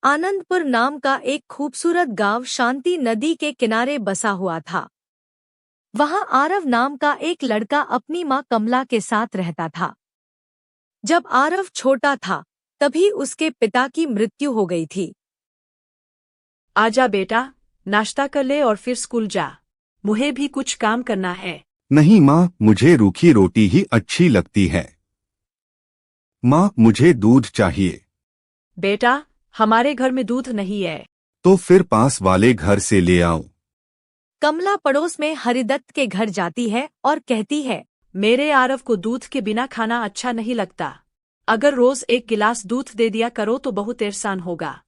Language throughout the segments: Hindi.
आनंदपुर नाम का एक खूबसूरत गांव शांति नदी के किनारे बसा हुआ था। वहां आरव नाम का एक लड़का अपनी मां कमला के साथ रहता था। जब आरव छोटा था तभी उसके पिता की मृत्यु हो गई थी। आजा बेटा, नाश्ता कर ले और फिर स्कूल जा। मुझे भी कुछ काम करना है। नहीं माँ, मुझे रूखी रोटी ही अच्छी लगती है। माँ, मुझे दूध चाहिए। बेटा, हमारे घर में दूध नहीं है। तो फिर पास वाले घर से ले आओ। कमला पड़ोस में हरिदत्त के घर जाती है और कहती है, मेरे आरव को दूध के बिना खाना अच्छा नहीं लगता। अगर रोज एक गिलास दूध दे दिया करो तो बहुत एहसान होगा।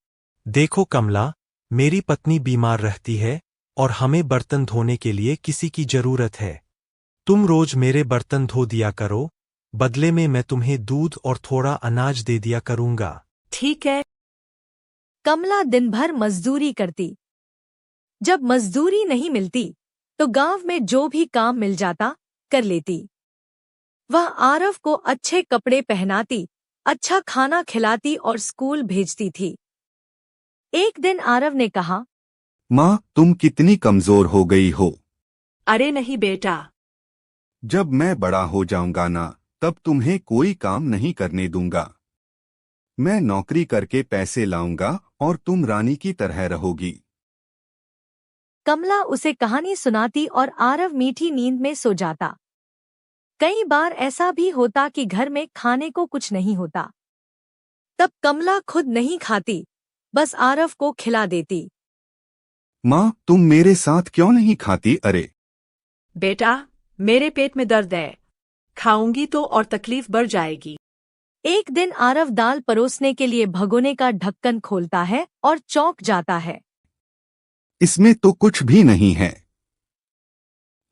देखो कमला, मेरी पत्नी बीमार रहती है और हमें बर्तन धोने के लिए किसी की जरूरत है। तुम रोज मेरे बर्तन धो दिया करो, बदले में मैं तुम्हें दूध और थोड़ा अनाज दे दिया करूंगा। ठीक है। कमला दिन भर मजदूरी करती। जब मजदूरी नहीं मिलती तो गांव में जो भी काम मिल जाता कर लेती। वह आरव को अच्छे कपड़े पहनाती, अच्छा खाना खिलाती और स्कूल भेजती थी। एक दिन आरव ने कहा, माँ, तुम कितनी कमजोर हो गई हो। अरे नहीं बेटा। जब मैं बड़ा हो जाऊंगा ना, तब तुम्हें कोई काम नहीं करने दूंगा। मैं नौकरी करके पैसे लाऊंगा और तुम रानी की तरह रहोगी। कमला उसे कहानी सुनाती और आरव मीठी नींद में सो जाता। कई बार ऐसा भी होता कि घर में खाने को कुछ नहीं होता। तब कमला खुद नहीं खाती, बस आरव को खिला देती। माँ, तुम मेरे साथ क्यों नहीं खाती? अरे बेटा, मेरे पेट में दर्द है। खाऊंगी तो और तकलीफ बढ़ जाएगी। एक दिन आरव दाल परोसने के लिए भगोने का ढक्कन खोलता है और चौंक जाता है। इसमें तो कुछ भी नहीं है।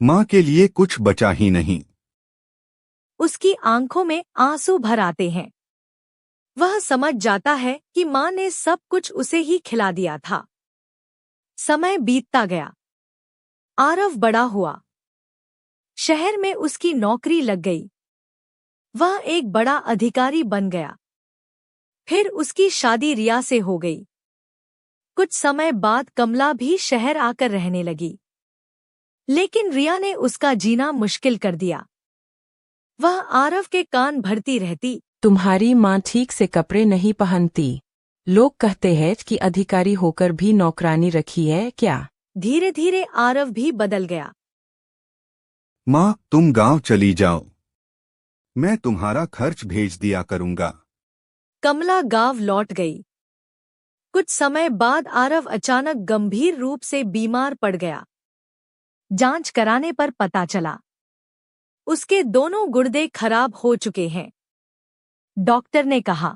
माँ के लिए कुछ बचा ही नहीं। उसकी आंखों में आंसू भर आते हैं। वह समझ जाता है कि माँ ने सब कुछ उसे ही खिला दिया था। समय बीतता गया। आरव बड़ा हुआ। शहर में उसकी नौकरी लग गई। वह एक बड़ा अधिकारी बन गया। फिर उसकी शादी रिया से हो गई। कुछ समय बाद कमला भी शहर आकर रहने लगी। लेकिन रिया ने उसका जीना मुश्किल कर दिया। वह आरव के कान भरती रहती, तुम्हारी माँ ठीक से कपड़े नहीं पहनती। लोग कहते हैं कि अधिकारी होकर भी नौकरानी रखी है क्या। धीरे धीरे आरव भी बदल गया। माँ, तुम गांव चली जाओ। मैं तुम्हारा खर्च भेज दिया करूंगा। कमला गांव लौट गई। कुछ समय बाद आरव अचानक गंभीर रूप से बीमार पड़ गया। जांच कराने पर पता चला उसके दोनों गुर्दे खराब हो चुके हैं। डॉक्टर ने कहा,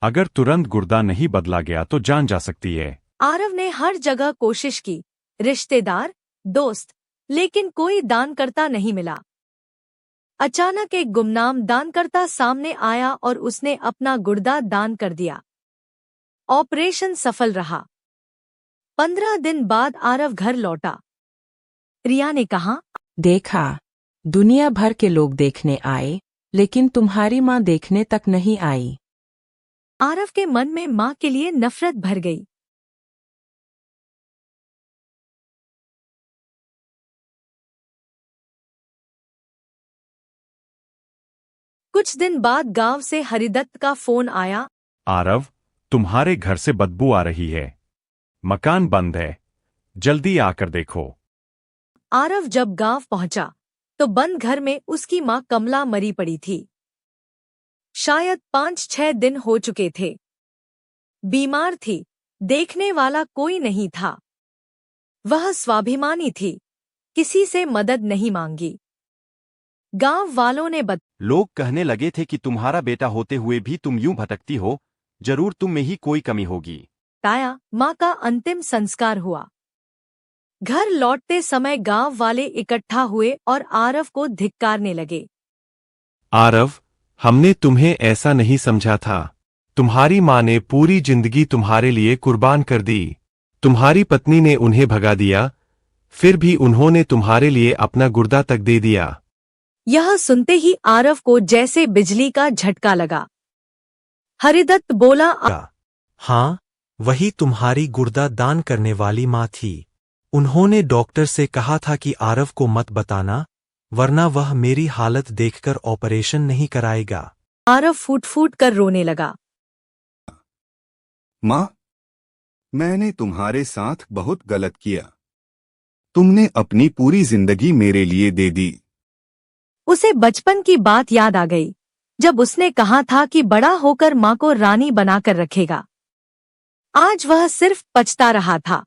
अगर तुरंत गुर्दा नहीं बदला गया तो जान जा सकती है। आरव ने हर जगह कोशिश की, रिश्तेदार, दोस्त, लेकिन कोई दानकर्ता नहीं मिला। अचानक एक गुमनाम दानकर्ता सामने आया और उसने अपना गुर्दा दान कर दिया। ऑपरेशन सफल रहा। 15 दिन बाद आरव घर लौटा। रिया ने कहा, देखा, दुनिया भर के लोग देखने आए, लेकिन तुम्हारी माँ देखने तक नहीं आई। आरव के मन में माँ के लिए नफरत भर गई। कुछ दिन बाद गांव से हरिदत्त का फोन आया। आरव, तुम्हारे घर से बदबू आ रही है। मकान बंद है, जल्दी आकर देखो। आरव जब गांव पहुंचा तो बंद घर में उसकी मां कमला मरी पड़ी थी। शायद 5-6 दिन हो चुके थे। बीमार थी, देखने वाला कोई नहीं था। वह स्वाभिमानी थी, किसी से मदद नहीं मांगी। गांव वालों ने लोग कहने लगे थे कि तुम्हारा बेटा होते हुए भी तुम यूं भटकती हो, जरूर तुम में ही कोई कमी होगी। बताया। मां का अंतिम संस्कार हुआ। घर लौटते समय गांव वाले इकट्ठा हुए और आरव को धिक्कारने लगे। आरव, हमने तुम्हें ऐसा नहीं समझा था। तुम्हारी माँ ने पूरी जिंदगी तुम्हारे लिए कुर्बान कर दी। तुम्हारी पत्नी ने उन्हें भगा दिया, फिर भी उन्होंने तुम्हारे लिए अपना गुर्दा तक दे दिया। यह सुनते ही आरव को जैसे बिजली का झटका लगा। हरिदत्त बोला, हाँ, वही तुम्हारी गुर्दा दान करने वाली माँ थी। उन्होंने डॉक्टर से कहा था कि आरव को मत बताना, वरना वह मेरी हालत देखकर ऑपरेशन नहीं कराएगा। आरव फूट फूट कर रोने लगा। माँ, मैंने तुम्हारे साथ बहुत गलत किया। तुमने अपनी पूरी जिंदगी मेरे लिए दे दी। उसे बचपन की बात याद आ गई, जब उसने कहा था कि बड़ा होकर माँ को रानी बनाकर रखेगा। आज वह सिर्फ पछता रहा था,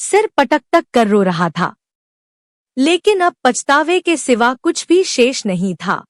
सिर पटक तक कर रो रहा था, लेकिन अब पछतावे के सिवा कुछ भी शेष नहीं था।